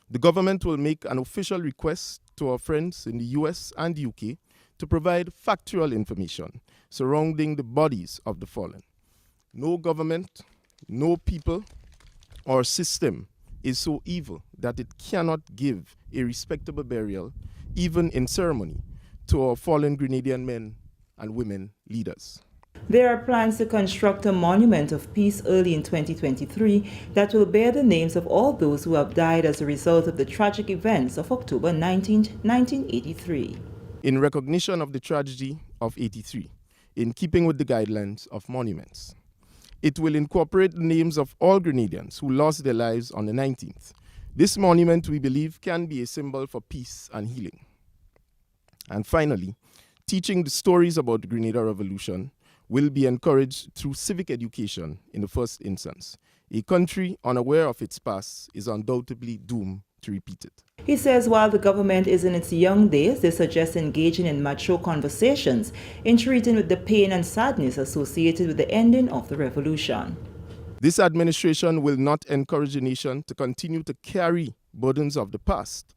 The government will make an official request to our friends in the US and UK to provide factual information surrounding the bodies of the fallen. No government, no people, or system is so evil that it cannot give a respectable burial, even in ceremony, to our fallen Grenadian men and women leaders. There are plans to construct a monument of peace early in 2023 that will bear the names of all those who have died as a result of the tragic events of October 19, 1983. In recognition of the tragedy of 83, in keeping with the guidelines of monuments, it will incorporate the names of all Grenadians who lost their lives on the 19th. This monument, we believe, can be a symbol for peace and healing. And finally, teaching the stories about the Grenada Revolution will be encouraged through civic education in the first instance. A country unaware of its past is undoubtedly doomed to repeat it. He says while the government is in its young days, they suggest engaging in mature conversations in treating with the pain and sadness associated with the ending of the revolution. This administration will not encourage the nation to continue to carry burdens of the past.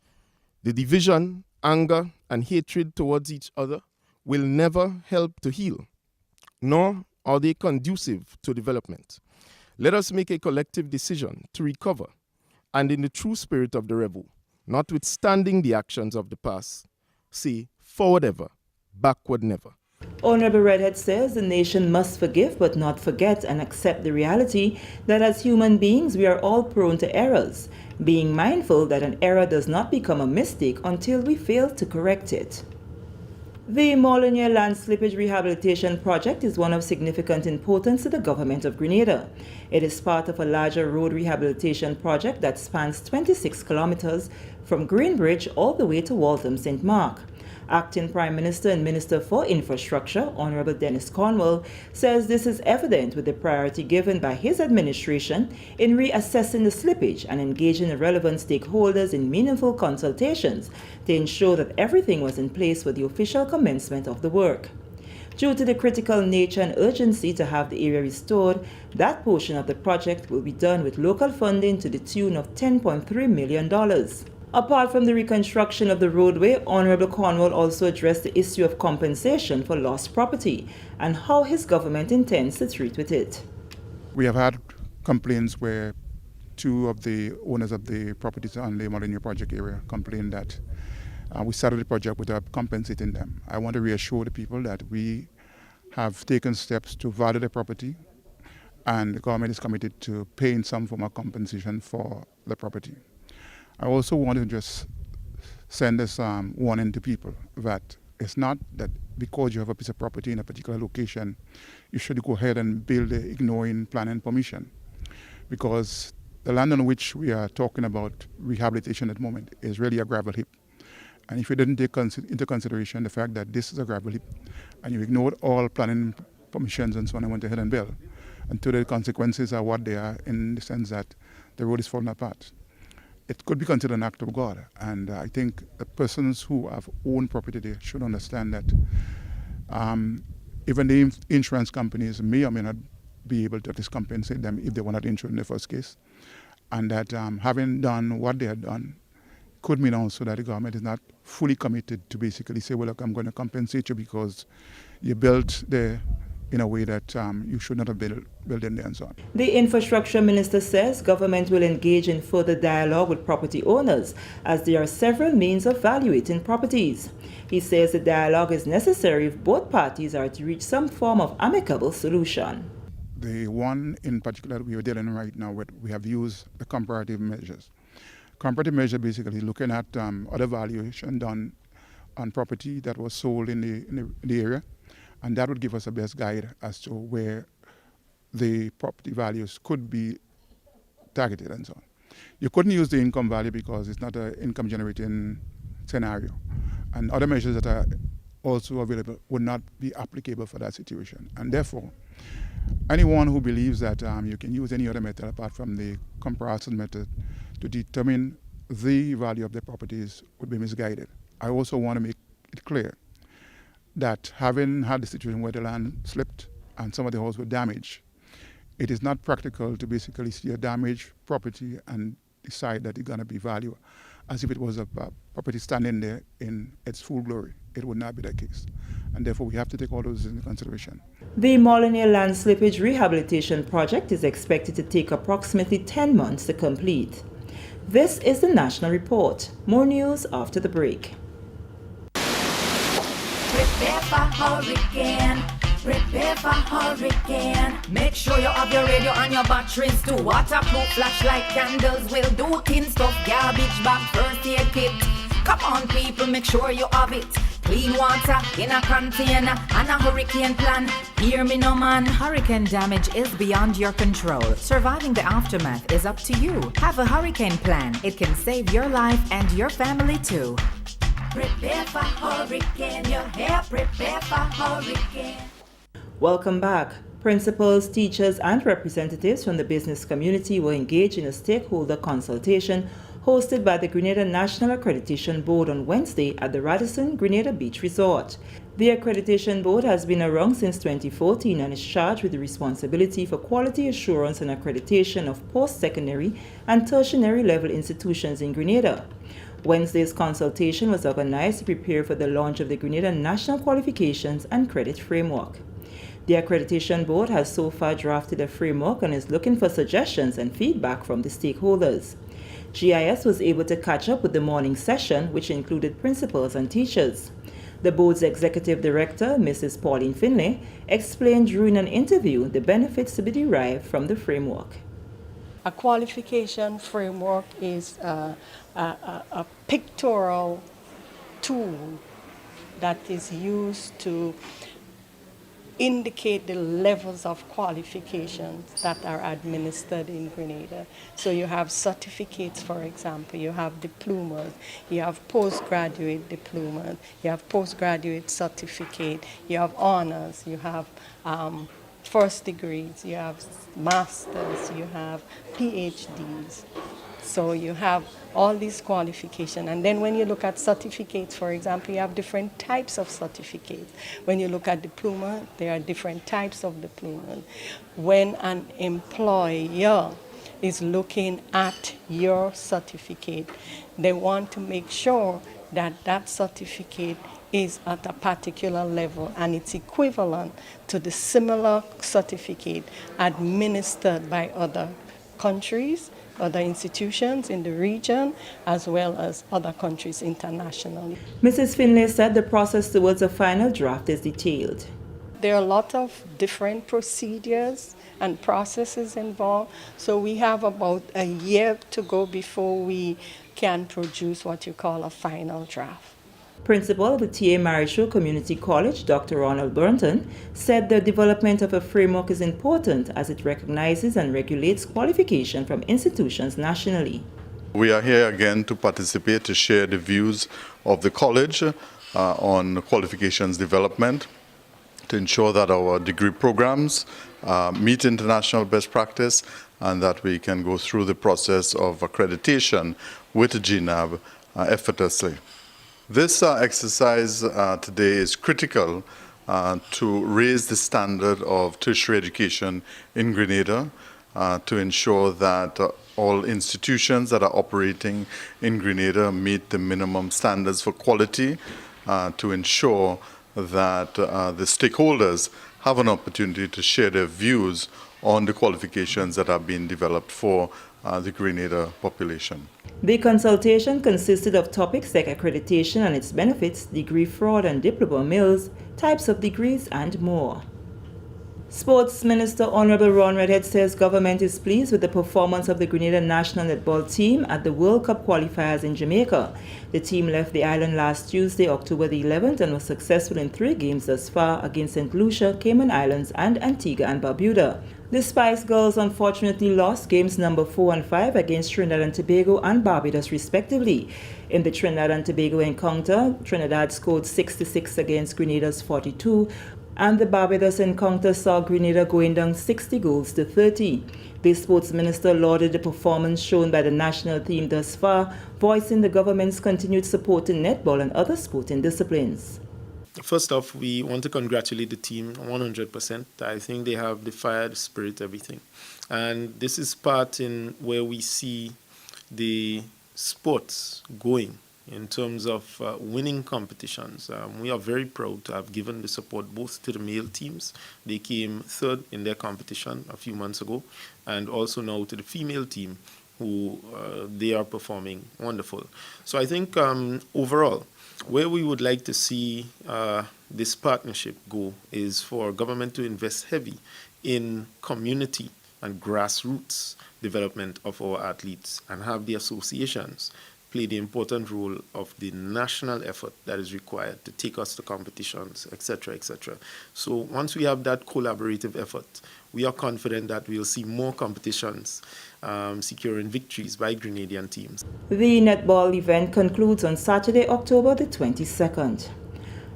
The division, anger, and hatred towards each other will never help to heal, nor are they conducive to development. Let us make a collective decision to recover, and in the true spirit of the rebel, notwithstanding the actions of the past, say forward ever, backward never. Honorable Redhead says the nation must forgive but not forget and accept the reality that as human beings we are all prone to errors, being mindful that an error does not become a mistake until we fail to correct it. The Molyneux Land Slippage Rehabilitation Project is one of significant importance to the government of Grenada. It is part of a larger road rehabilitation project that spans 26 kilometers from Greenbridge all the way to Waltham St. Mark. Acting Prime Minister and Minister for Infrastructure, Honorable Dennis Cornwall, says this is evident with the priority given by his administration in reassessing the slippage and engaging the relevant stakeholders in meaningful consultations to ensure that everything was in place for the official commencement of the work. Due to the critical nature and urgency to have the area restored, that portion of the project will be done with local funding to the tune of $10.3 million. Apart from the reconstruction of the roadway, Honorable Cornwall also addressed the issue of compensation for lost property and how his government intends to treat with it. We have had complaints where two of the owners of the properties on the Molyneux project area complained that we started the project without compensating them. I want to reassure the people that we have taken steps to value the property, and the government is committed to paying some form of compensation for the property. I also want to just send this warning to people that it's not that because you have a piece of property in a particular location, you should go ahead and build it ignoring planning permission. Because the land on which we are talking about rehabilitation at the moment is really a gravel heap. And if you didn't take into consideration the fact that this is a gravel heap, and you ignored all planning permissions and so on and went ahead and built, until the consequences are what they are, in the sense that the road is falling apart, it could be considered an act of God. And I think the persons who have owned property there should understand that even the insurance companies may or may not be able to at least compensate them if they were not insured in the first case. And that having done what they had done could mean also that the government is not fully committed to basically say, well, look, I'm going to compensate you because you built there in a way that you should not have built in there and so on. The infrastructure minister says government will engage in further dialogue with property owners as there are several means of valuating properties. He says the dialogue is necessary if both parties are to reach some form of amicable solution. The one in particular that we are dealing right now with, we have used the comparative measures. Comparative measure basically looking at other valuation done on property that was sold in the area, and that would give us a best guide as to where the property values could be targeted and so on. You couldn't use the income value because it's not an income generating scenario, and other measures that are also available would not be applicable for that situation. And therefore, anyone who believes that you can use any other method apart from the comparison method to determine the value of the properties would be misguided. I also want to make it clear that having had the situation where the land slipped and some of the houses were damaged, it is not practical to basically see a damaged property and decide that it's going to be valued as if it was a property standing there in its full glory. It would not be the case. And therefore, we have to take all those into consideration. The Molyneux Land Slippage Rehabilitation Project is expected to take approximately 10 months to complete. This is the National Report. More news after the break. Prepare for hurricane. Prepare for hurricane. Make sure you have your radio and your batteries too. Waterproof flashlight candles will do. Tin stuff, garbage bag, first aid kit. Come on people, make sure you have it. Clean water in a container and a hurricane plan. Hear me no man. Hurricane damage is beyond your control. Surviving the aftermath is up to you. Have a hurricane plan. It can save your life and your family too. Prepare for hurricane. Your hair, prepare for hurricane. Welcome back. Principals, teachers, and representatives from the business community were engaged in a stakeholder consultation hosted by the Grenada National Accreditation Board on Wednesday at the Radisson Grenada Beach Resort. The Accreditation Board has been around since 2014 and is charged with the responsibility for quality assurance and accreditation of post-secondary and tertiary level institutions in Grenada. Wednesday's consultation was organized to prepare for the launch of the Grenada National Qualifications and Credit Framework. The Accreditation Board has so far drafted a framework and is looking for suggestions and feedback from the stakeholders. GIS was able to catch up with the morning session, which included principals and teachers. The board's executive director, Mrs. Pauline Finlay, explained during an interview the benefits to be derived from the framework. A qualification framework is a pictorial tool that is used to indicate the levels of qualifications that are administered in Grenada. So you have certificates, for example, you have diplomas, you have postgraduate diplomas, you have postgraduate certificate, you have honors, you have first degrees, you have masters, you have PhDs. So you have all these qualifications. And then when you look at certificates, for example, you have different types of certificates. When you look at diploma, there are different types of diplomas. When an employer is looking at your certificate, they want to make sure that that certificate is at a particular level and it's equivalent to the similar certificate administered by other countries, other institutions in the region, as well as other countries internationally. Mrs. Finlay said the process towards a final draft is detailed. there are a lot of different procedures and processes involved. So we have about a year to go before we can produce what you call a final draft. Principal of the T.A. Marichaud Community College, Dr. Ronald Burnton, said the development of a framework is important as it recognizes and regulates qualification from institutions nationally. We are here again to participate, to share the views of the college on qualifications development, to ensure that our degree programs meet international best practice and that we can go through the process of accreditation with GNAB effortlessly. This exercise today is critical to raise the standard of tertiary education in Grenada, to ensure that all institutions that are operating in Grenada meet the minimum standards for quality, to ensure that the stakeholders have an opportunity to share their views on the qualifications that are being developed for the Grenada population. The consultation consisted of topics like accreditation and its benefits, degree fraud and diploma mills, types of degrees, and more. Sports Minister Honorable Ron Redhead says government is pleased with the performance of the Grenada national netball team at the World Cup qualifiers in Jamaica. The team left the island last Tuesday, October the 11th, and was successful in 3 games thus far against St. Lucia, Cayman Islands, and Antigua and Barbuda. The Spice Girls unfortunately lost games number 4 and 5 against Trinidad and Tobago and Barbados respectively. In the Trinidad and Tobago encounter, Trinidad scored 66 against Grenada's 42, and the Barbados encounter saw Grenada going down 60 goals to 30. The sports minister lauded the performance shown by the national team thus far, voicing the government's continued support in netball and other sporting disciplines. First off, we want to congratulate the team 100%. I think they have the fire, the spirit, everything. And this is part in where we see the sports going in terms of winning competitions. We are very proud to have given the support both to the male teams. They came third in their competition a few months ago, and also now to the female team, who they are performing wonderful. So I think overall, where we would like to see this partnership go is for government to invest heavy in community and grassroots development of our athletes and have the associations play the important role of the national effort that is required to take us to competitions, etc., etc. So once we have that collaborative effort, we are confident that we'll see more competitions securing victories by Grenadian teams. The netball event concludes on Saturday, October the 22nd.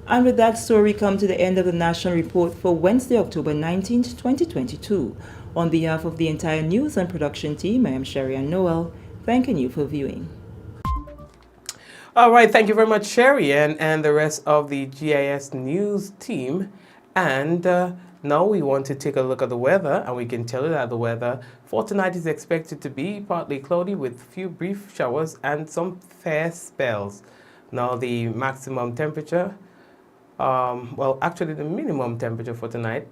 And with that story, come to the end of the national report for Wednesday, October 19th, 2022. On behalf of the entire news and production team, I am Shaneil Noel, thanking you for viewing. All right, thank you very much, Sherry, and the rest of the GIS News team. And now we want to take a look at the weather, and we can tell you that the weather for tonight is expected to be partly cloudy with few brief showers and some fair spells. Now the maximum temperature, actually the minimum temperature for tonight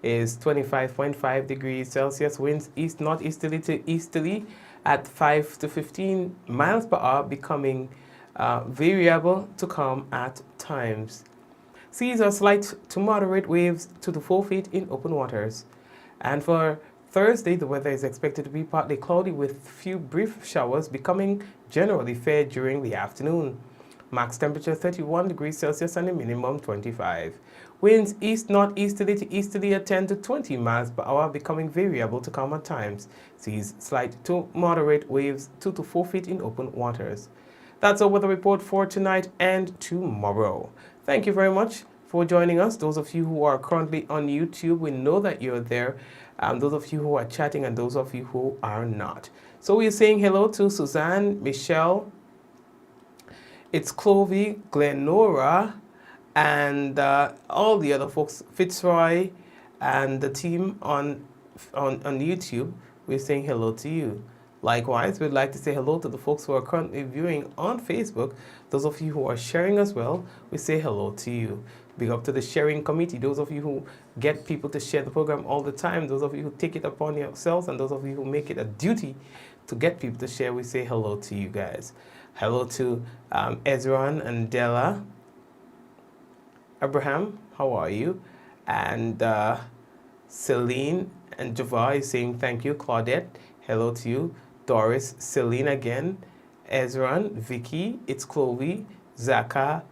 is 25.5 degrees Celsius, winds east-northeasterly to easterly at 5 to 15 miles per hour, becoming variable to calm at times. Seas are slight to moderate, waves 2 to 4 feet in open waters. And for Thursday, the weather is expected to be partly cloudy with few brief showers, becoming generally fair during the afternoon. Max temperature 31 degrees Celsius and a minimum 25. Winds east-northeasterly to easterly at 10 to 20 miles per hour, becoming variable to calm at times. Seas slight to moderate, waves 2 to 4 feet in open waters. That's our weather report for tonight and tomorrow. Thank you very much for joining us. Those of you who are currently on YouTube, we know that you're there. Those of you who are chatting and those of you who are not. So we're saying hello to Suzanne, Michelle, it's Clovey, Glenora, and all the other folks, Fitzroy, and the team on YouTube. We're saying hello to you. Likewise, we'd like to say hello to the folks who are currently viewing on Facebook. Those of you who are sharing as well, we say hello to you. Big up to the sharing committee. Those of you who get people to share the program all the time. Those of you who take it upon yourselves, and those of you who make it a duty to get people to share, we say hello to you guys. Hello to Ezran and Della. Abraham, how are you? And Celine and Java is saying thank you. Claudette, hello to you. Doris, Celine again. Ezran, Vicky, it's Chloe, Zaka,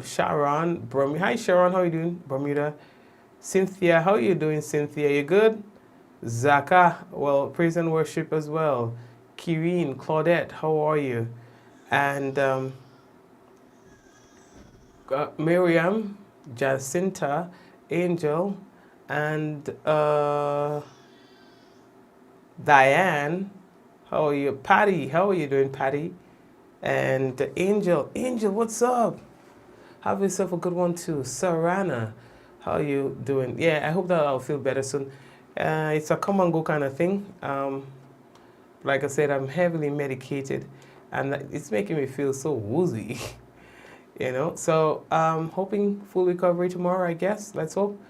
Sharon, Bermuda. Hi Sharon, how are you doing? Bermuda. Cynthia, how are you doing, Cynthia? You good? Zaka, well, praise and worship as well. Kireen, Claudette, how are you? And Miriam, Jacinta, Angel, and Diane, how are you? Patty, how are you doing, Patty? And Angel, what's up? Have yourself a good one too. Sarana, how are you doing? Yeah, I hope that I'll feel better soon. It's a come and go kind of thing. Like I said, I'm heavily medicated, and it's making me feel so woozy. You know, so hoping full recovery tomorrow, I guess. Let's hope.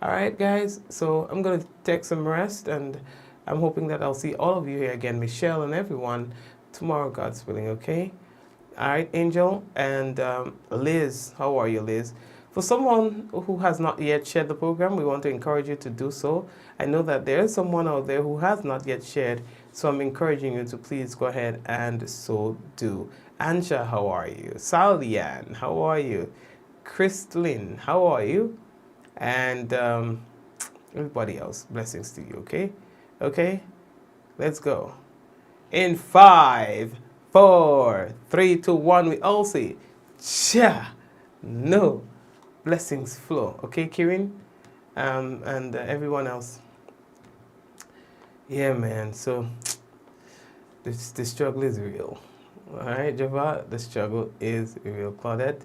All right, guys. So I'm going to take some rest, and I'm hoping that I'll see all of you here again, Michelle and everyone, tomorrow, God's willing, okay? All right, Angel and Liz. How are you, Liz? For someone who has not yet shared the program, we want to encourage you to do so. I know that there is someone out there who has not yet shared, so I'm encouraging you to please go ahead and so do. Ansha, how are you? Salian, how are you? Kristlyn, how are you? And everybody else, blessings to you, okay? Okay, let's go. In 5, 4, 3, 2, 1, we all say, cha, no, blessings flow, okay, Kirin? And everyone else. Yeah, man, so the struggle is real. All right, Java, the struggle is real. Claudette,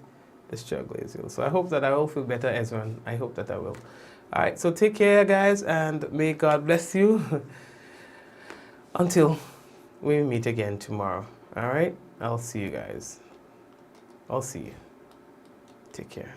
the struggle is real. So I hope that I will feel better, Ezra. I hope that I will. All right, so take care, guys, and may God bless you until we meet again tomorrow. All right, I'll see you guys. I'll see you. Take care.